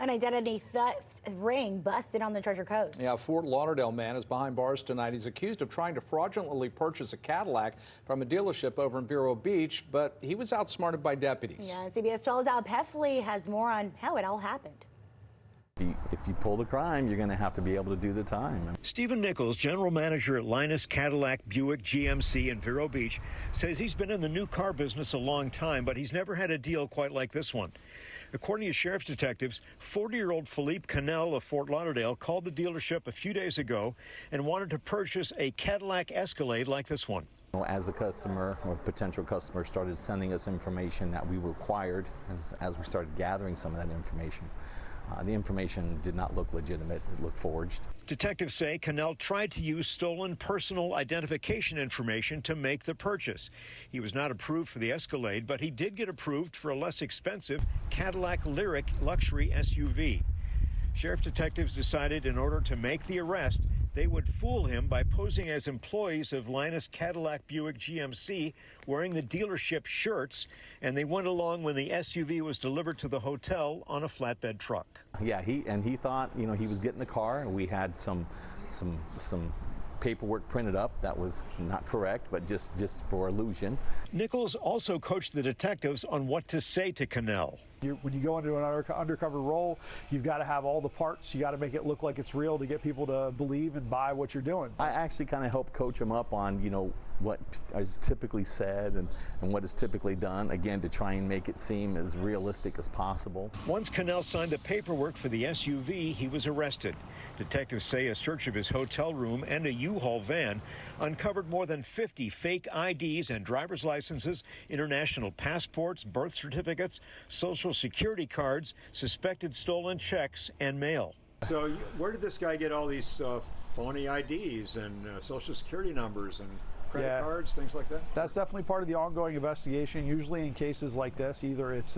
An identity theft ring busted on the Treasure Coast. Yeah, a Fort Lauderdale man is behind bars tonight. He's accused of trying to fraudulently purchase a Cadillac from a dealership over in Vero Beach, but he was outsmarted by deputies. Yeah, CBS 12's Al Peffley has more on how it all happened. If you pull the crime, you're going to have to be able to do the time. Stephen Nichols, general manager at Linus Cadillac Buick GMC in Vero Beach, says he's been in the new car business a long time, but he's never had a deal quite like this one. According to sheriff's detectives, 40-year-old Philippe Cannell of Fort Lauderdale called the dealership a few days ago and wanted to purchase a Cadillac Escalade like this one. As a customer or potential customer started sending us information that we required, as we started gathering some of that information, the information did not look legitimate. It looked forged. Detectives say Cannell tried to use stolen personal identification information to make the purchase. He was not approved for the Escalade, but he did get approved for a less expensive Cadillac Lyriq luxury SUV. Sheriff detectives decided in order to make the arrest, they would fool him by posing as employees of Linus Cadillac Buick GMC, wearing the dealership shirts, and they went along when the SUV was delivered to the hotel on a flatbed truck. Yeah, he thought, he was getting the car, and we had some paperwork printed up that was not correct, but just for illusion. Nichols also coached the detectives on what to say to Cannell. When you go into an undercover role, you've got to have all the parts. You got to make it look like it's real to get people to believe and buy what you're doing. I actually kind of help coach him up on, what is typically said and what is typically done, again, to try and make it seem as realistic as possible. Once Cannell signed the paperwork for the SUV, he was arrested. Detectives say a search of his hotel room and a U-Haul van uncovered more than 50 fake IDs and driver's licenses, international passports, birth certificates, social security cards, suspected stolen checks, and mail. So where did this guy get all these phony IDs and social security numbers and credit cards, things like that? That's definitely part of the ongoing investigation. Usually in cases like this, either it's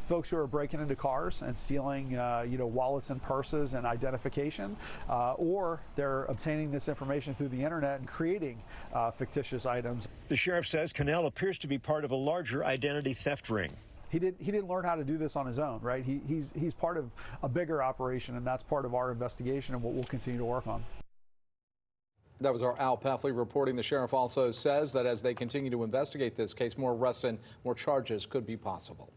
folks who are breaking into cars and stealing wallets and purses and identification, or they're obtaining this information through the internet and creating fictitious items. The sheriff says Cannell appears to be part of a larger identity theft ring. He didn't learn how to do this on his own, right? He's part of a bigger operation, and that's part of our investigation and what we'll continue to work on. That was our Al Peffley reporting. The sheriff also says that as they continue to investigate this case, more arrests and more charges could be possible.